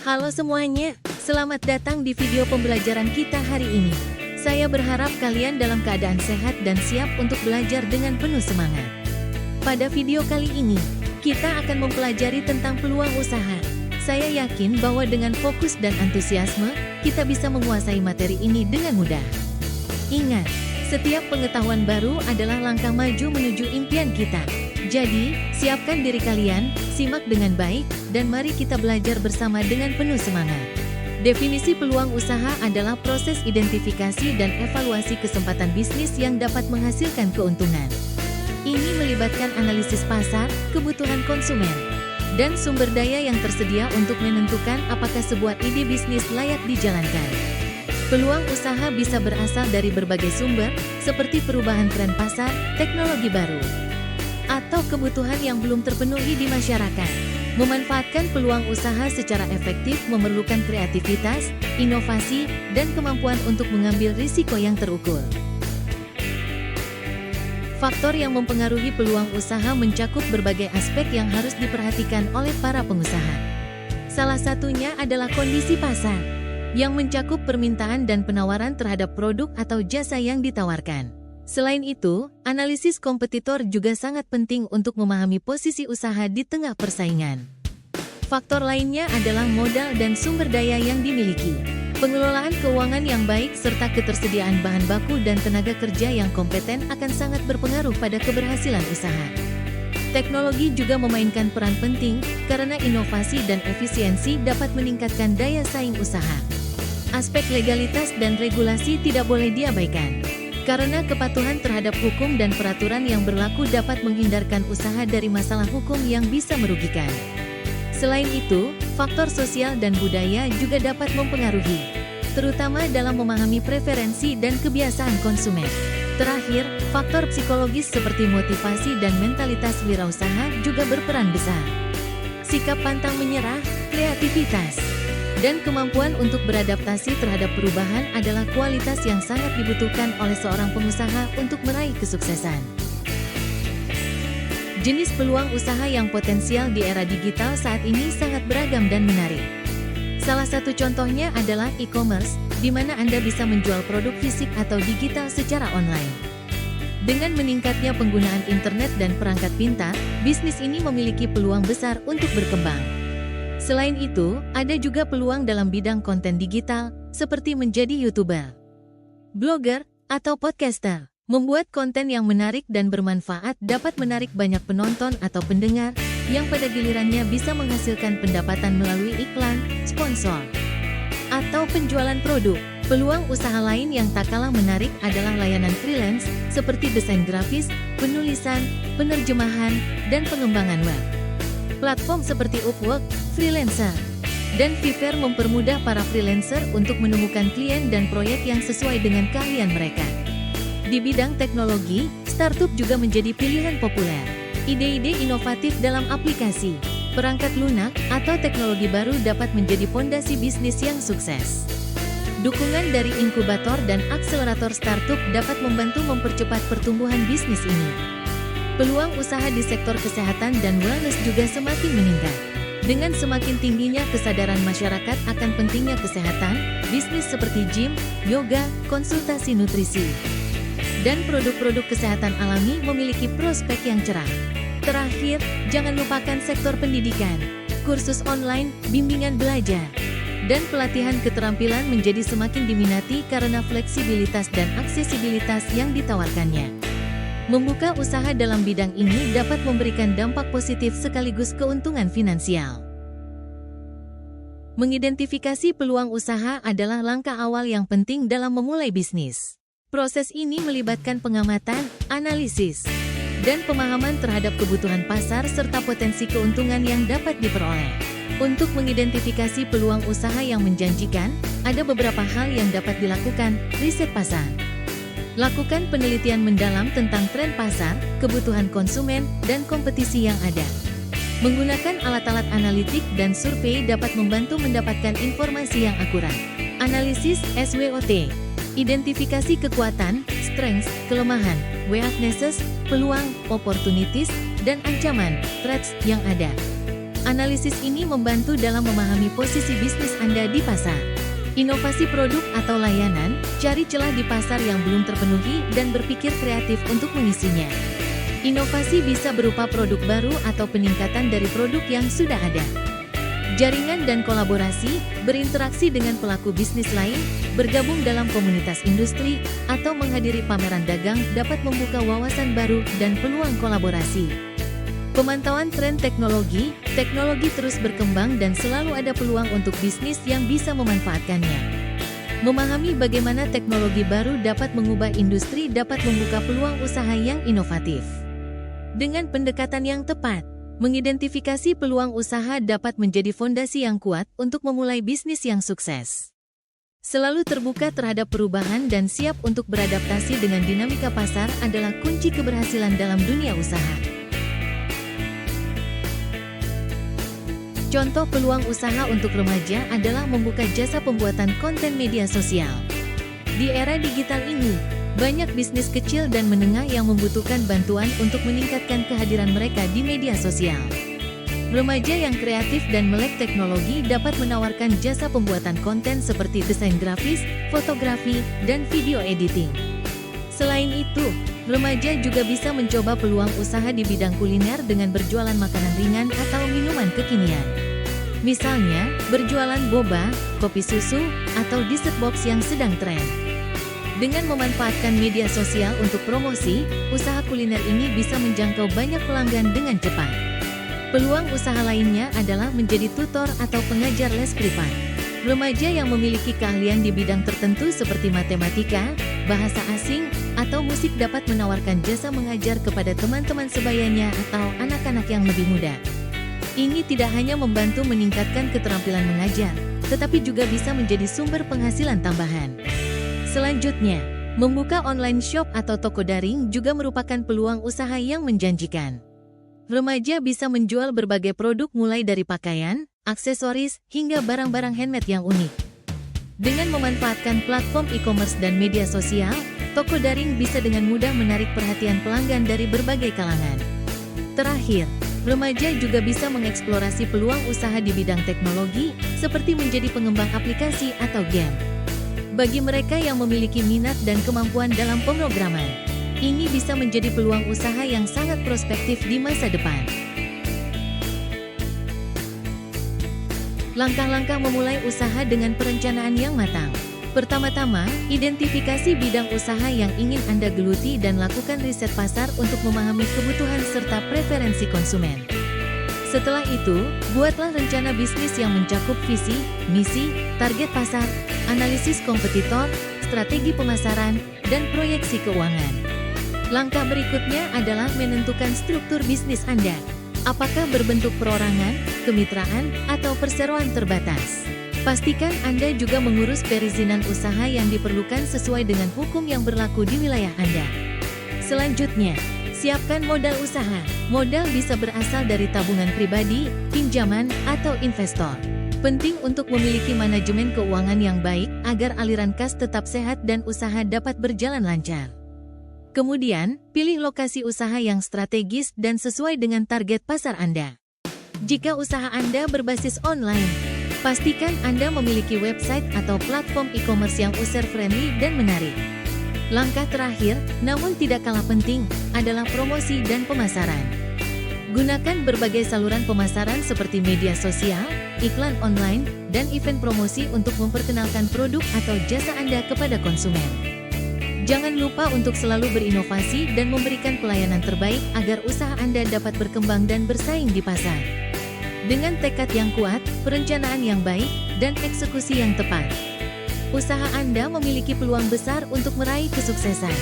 Halo semuanya, selamat datang di video pembelajaran kita hari ini. Saya berharap kalian dalam keadaan sehat dan siap untuk belajar dengan penuh semangat. Pada video kali ini, kita akan mempelajari tentang peluang usaha. Saya yakin bahwa dengan fokus dan antusiasme, kita bisa menguasai materi ini dengan mudah. Ingat, setiap pengetahuan baru adalah langkah maju menuju impian kita. Jadi, siapkan diri kalian, simak dengan baik, dan mari kita belajar bersama dengan penuh semangat. Definisi peluang usaha adalah proses identifikasi dan evaluasi kesempatan bisnis yang dapat menghasilkan keuntungan. Ini melibatkan analisis pasar, kebutuhan konsumen, dan sumber daya yang tersedia untuk menentukan apakah sebuah ide bisnis layak dijalankan. Peluang usaha bisa berasal dari berbagai sumber, seperti perubahan tren pasar, teknologi baru, atau kebutuhan yang belum terpenuhi di masyarakat. Memanfaatkan peluang usaha secara efektif memerlukan kreativitas, inovasi, dan kemampuan untuk mengambil risiko yang terukur. Faktor yang mempengaruhi peluang usaha mencakup berbagai aspek yang harus diperhatikan oleh para pengusaha. Salah satunya adalah kondisi pasar, yang mencakup permintaan dan penawaran terhadap produk atau jasa yang ditawarkan. Selain itu, analisis kompetitor juga sangat penting untuk memahami posisi usaha di tengah persaingan. Faktor lainnya adalah modal dan sumber daya yang dimiliki. Pengelolaan keuangan yang baik serta ketersediaan bahan baku dan tenaga kerja yang kompeten akan sangat berpengaruh pada keberhasilan usaha. Teknologi juga memainkan peran penting, karena inovasi dan efisiensi dapat meningkatkan daya saing usaha. Aspek legalitas dan regulasi tidak boleh diabaikan, karena kepatuhan terhadap hukum dan peraturan yang berlaku dapat menghindarkan usaha dari masalah hukum yang bisa merugikan. Selain itu, faktor sosial dan budaya juga dapat mempengaruhi, terutama dalam memahami preferensi dan kebiasaan konsumen. Terakhir, faktor psikologis seperti motivasi dan mentalitas wirausaha juga berperan besar. Sikap pantang menyerah, kreativitas, dan kemampuan untuk beradaptasi terhadap perubahan adalah kualitas yang sangat dibutuhkan oleh seorang pengusaha untuk meraih kesuksesan. Jenis peluang usaha yang potensial di era digital saat ini sangat beragam dan menarik. Salah satu contohnya adalah e-commerce, di mana Anda bisa menjual produk fisik atau digital secara online. Dengan meningkatnya penggunaan internet dan perangkat pintar, bisnis ini memiliki peluang besar untuk berkembang. Selain itu, ada juga peluang dalam bidang konten digital, seperti menjadi YouTuber, blogger, atau podcaster. Membuat konten yang menarik dan bermanfaat dapat menarik banyak penonton atau pendengar, yang pada gilirannya bisa menghasilkan pendapatan melalui iklan, sponsor, atau penjualan produk. Peluang usaha lain yang tak kalah menarik adalah layanan freelance, seperti desain grafis, penulisan, penerjemahan, dan pengembangan web. Platform seperti Upwork, Freelancer, dan Fiverr mempermudah para freelancer untuk menemukan klien dan proyek yang sesuai dengan keahlian mereka. Di bidang teknologi, startup juga menjadi pilihan populer. Ide-ide inovatif dalam aplikasi, perangkat lunak, atau teknologi baru dapat menjadi fondasi bisnis yang sukses. Dukungan dari inkubator dan akselerator startup dapat membantu mempercepat pertumbuhan bisnis ini. Peluang usaha di sektor kesehatan dan wellness juga semakin meningkat. Dengan semakin tingginya kesadaran masyarakat akan pentingnya kesehatan, bisnis seperti gym, yoga, konsultasi nutrisi, dan produk-produk kesehatan alami memiliki prospek yang cerah. Terakhir, jangan lupakan sektor pendidikan. Kursus online, bimbingan belajar, dan pelatihan keterampilan menjadi semakin diminati karena fleksibilitas dan aksesibilitas yang ditawarkannya. Membuka usaha dalam bidang ini dapat memberikan dampak positif sekaligus keuntungan finansial. Mengidentifikasi peluang usaha adalah langkah awal yang penting dalam memulai bisnis. Proses ini melibatkan pengamatan, analisis, dan pemahaman terhadap kebutuhan pasar serta potensi keuntungan yang dapat diperoleh. Untuk mengidentifikasi peluang usaha yang menjanjikan, ada beberapa hal yang dapat dilakukan. Riset pasar. Lakukan penelitian mendalam tentang tren pasar, kebutuhan konsumen, dan kompetisi yang ada. Menggunakan alat-alat analitik dan survei dapat membantu mendapatkan informasi yang akurat. Analisis SWOT. Identifikasi kekuatan, strengths, kelemahan, weaknesses, peluang, opportunities, dan ancaman, threats yang ada. Analisis ini membantu dalam memahami posisi bisnis Anda di pasar. Inovasi produk atau layanan, cari celah di pasar yang belum terpenuhi dan berpikir kreatif untuk mengisinya. Inovasi bisa berupa produk baru atau peningkatan dari produk yang sudah ada. Jaringan dan kolaborasi, berinteraksi dengan pelaku bisnis lain, bergabung dalam komunitas industri, atau menghadiri pameran dagang dapat membuka wawasan baru dan peluang kolaborasi. Pemantauan tren teknologi terus berkembang dan selalu ada peluang untuk bisnis yang bisa memanfaatkannya. Memahami bagaimana teknologi baru dapat mengubah industri dapat membuka peluang usaha yang inovatif. Dengan pendekatan yang tepat, mengidentifikasi peluang usaha dapat menjadi fondasi yang kuat untuk memulai bisnis yang sukses. Selalu terbuka terhadap perubahan dan siap untuk beradaptasi dengan dinamika pasar adalah kunci keberhasilan dalam dunia usaha. Contoh peluang usaha untuk remaja adalah membuka jasa pembuatan konten media sosial. Di era digital ini, banyak bisnis kecil dan menengah yang membutuhkan bantuan untuk meningkatkan kehadiran mereka di media sosial. Remaja yang kreatif dan melek teknologi dapat menawarkan jasa pembuatan konten seperti desain grafis, fotografi, dan video editing. Selain itu, remaja juga bisa mencoba peluang usaha di bidang kuliner dengan berjualan makanan ringan atau minuman kekinian. Misalnya, berjualan boba, kopi susu, atau dessert box yang sedang tren. Dengan memanfaatkan media sosial untuk promosi, usaha kuliner ini bisa menjangkau banyak pelanggan dengan cepat. Peluang usaha lainnya adalah menjadi tutor atau pengajar les privat. Remaja yang memiliki keahlian di bidang tertentu seperti matematika, bahasa asing, atau musik dapat menawarkan jasa mengajar kepada teman-teman sebayanya atau anak-anak yang lebih muda. Ini tidak hanya membantu meningkatkan keterampilan mengajar, tetapi juga bisa menjadi sumber penghasilan tambahan. Selanjutnya, membuka online shop atau toko daring juga merupakan peluang usaha yang menjanjikan. Remaja bisa menjual berbagai produk mulai dari pakaian, aksesoris, hingga barang-barang handmade yang unik. Dengan memanfaatkan platform e-commerce dan media sosial, toko daring bisa dengan mudah menarik perhatian pelanggan dari berbagai kalangan. Terakhir, remaja juga bisa mengeksplorasi peluang usaha di bidang teknologi, seperti menjadi pengembang aplikasi atau game. Bagi mereka yang memiliki minat dan kemampuan dalam pemrograman, ini bisa menjadi peluang usaha yang sangat prospektif di masa depan. Langkah-langkah memulai usaha dengan perencanaan yang matang. Pertama-tama, identifikasi bidang usaha yang ingin Anda geluti dan lakukan riset pasar untuk memahami kebutuhan serta preferensi konsumen. Setelah itu, buatlah rencana bisnis yang mencakup visi, misi, target pasar, analisis kompetitor, strategi pemasaran, dan proyeksi keuangan. Langkah berikutnya adalah menentukan struktur bisnis Anda. Apakah berbentuk perorangan, kemitraan, atau perseroan terbatas? Pastikan Anda juga mengurus perizinan usaha yang diperlukan sesuai dengan hukum yang berlaku di wilayah Anda. Selanjutnya, siapkan modal usaha. Modal bisa berasal dari tabungan pribadi, pinjaman, atau investor. Penting untuk memiliki manajemen keuangan yang baik agar aliran kas tetap sehat dan usaha dapat berjalan lancar. Kemudian, pilih lokasi usaha yang strategis dan sesuai dengan target pasar Anda. Jika usaha Anda berbasis online, pastikan Anda memiliki website atau platform e-commerce yang user-friendly dan menarik. Langkah terakhir, namun tidak kalah penting, adalah promosi dan pemasaran. Gunakan berbagai saluran pemasaran seperti media sosial, iklan online, dan event promosi untuk memperkenalkan produk atau jasa Anda kepada konsumen. Jangan lupa untuk selalu berinovasi dan memberikan pelayanan terbaik agar usaha Anda dapat berkembang dan bersaing di pasar. Dengan tekad yang kuat, perencanaan yang baik, dan eksekusi yang tepat, usaha Anda memiliki peluang besar untuk meraih kesuksesan.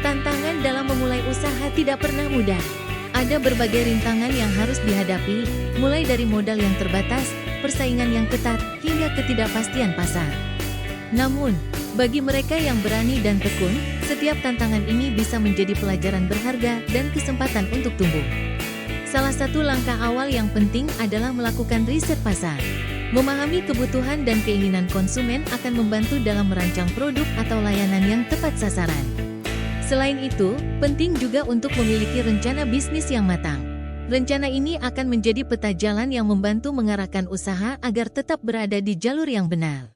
Tantangan dalam memulai usaha tidak pernah mudah. Ada berbagai rintangan yang harus dihadapi, mulai dari modal yang terbatas, persaingan yang ketat, hingga ketidakpastian pasar. Namun, bagi mereka yang berani dan tekun, setiap tantangan ini bisa menjadi pelajaran berharga dan kesempatan untuk tumbuh. Salah satu langkah awal yang penting adalah melakukan riset pasar. Memahami kebutuhan dan keinginan konsumen akan membantu dalam merancang produk atau layanan yang tepat sasaran. Selain itu, penting juga untuk memiliki rencana bisnis yang matang. Rencana ini akan menjadi peta jalan yang membantu mengarahkan usaha agar tetap berada di jalur yang benar.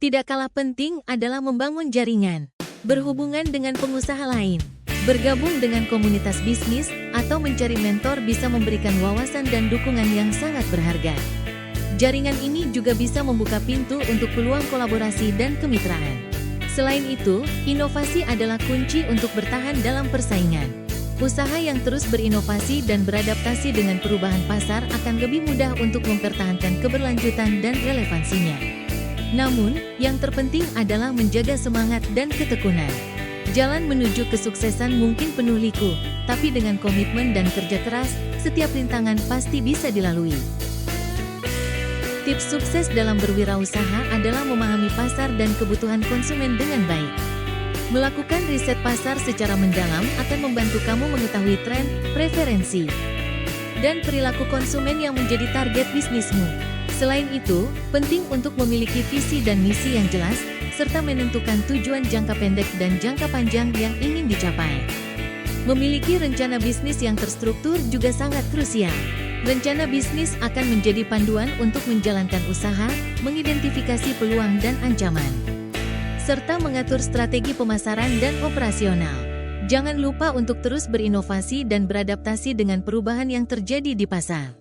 Tidak kalah penting adalah membangun jaringan, berhubungan dengan pengusaha lain, bergabung dengan komunitas bisnis, atau mencari mentor bisa memberikan wawasan dan dukungan yang sangat berharga. Jaringan ini juga bisa membuka pintu untuk peluang kolaborasi dan kemitraan. Selain itu, inovasi adalah kunci untuk bertahan dalam persaingan. Usaha yang terus berinovasi dan beradaptasi dengan perubahan pasar akan lebih mudah untuk mempertahankan keberlanjutan dan relevansinya. Namun, yang terpenting adalah menjaga semangat dan ketekunan. Jalan menuju kesuksesan mungkin penuh liku, tapi dengan komitmen dan kerja keras, setiap rintangan pasti bisa dilalui. Tips sukses dalam berwirausaha adalah memahami pasar dan kebutuhan konsumen dengan baik. Melakukan riset pasar secara mendalam akan membantu kamu mengetahui tren, preferensi, dan perilaku konsumen yang menjadi target bisnismu. Selain itu, penting untuk memiliki visi dan misi yang jelas, serta menentukan tujuan jangka pendek dan jangka panjang yang ingin dicapai. Memiliki rencana bisnis yang terstruktur juga sangat krusial. Rencana bisnis akan menjadi panduan untuk menjalankan usaha, mengidentifikasi peluang dan ancaman, serta mengatur strategi pemasaran dan operasional. Jangan lupa untuk terus berinovasi dan beradaptasi dengan perubahan yang terjadi di pasar.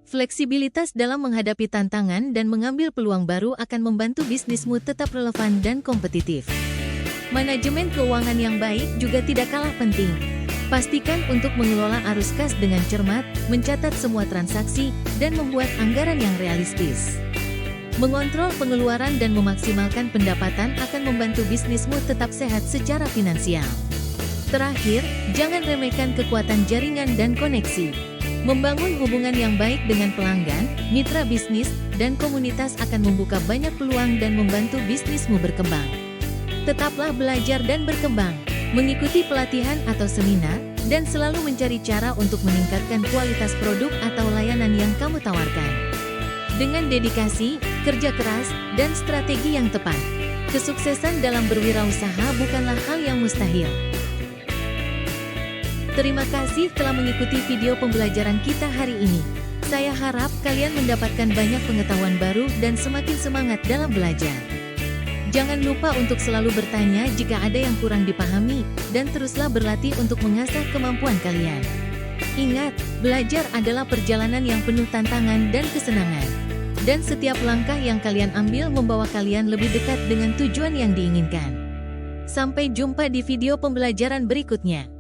Fleksibilitas dalam menghadapi tantangan dan mengambil peluang baru akan membantu bisnismu tetap relevan dan kompetitif. Manajemen keuangan yang baik juga tidak kalah penting. Pastikan untuk mengelola arus kas dengan cermat, mencatat semua transaksi, dan membuat anggaran yang realistis. Mengontrol pengeluaran dan memaksimalkan pendapatan akan membantu bisnismu tetap sehat secara finansial. Terakhir, jangan remehkan kekuatan jaringan dan koneksi. Membangun hubungan yang baik dengan pelanggan, mitra bisnis, dan komunitas akan membuka banyak peluang dan membantu bisnismu berkembang. Tetaplah belajar dan berkembang, mengikuti pelatihan atau seminar, dan selalu mencari cara untuk meningkatkan kualitas produk atau layanan yang kamu tawarkan. Dengan dedikasi, kerja keras, dan strategi yang tepat, kesuksesan dalam berwirausaha bukanlah hal yang mustahil. Terima kasih telah mengikuti video pembelajaran kita hari ini. Saya harap kalian mendapatkan banyak pengetahuan baru dan semakin semangat dalam belajar. Jangan lupa untuk selalu bertanya jika ada yang kurang dipahami, dan teruslah berlatih untuk mengasah kemampuan kalian. Ingat, belajar adalah perjalanan yang penuh tantangan dan kesenangan. Dan setiap langkah yang kalian ambil membawa kalian lebih dekat dengan tujuan yang diinginkan. Sampai jumpa di video pembelajaran berikutnya.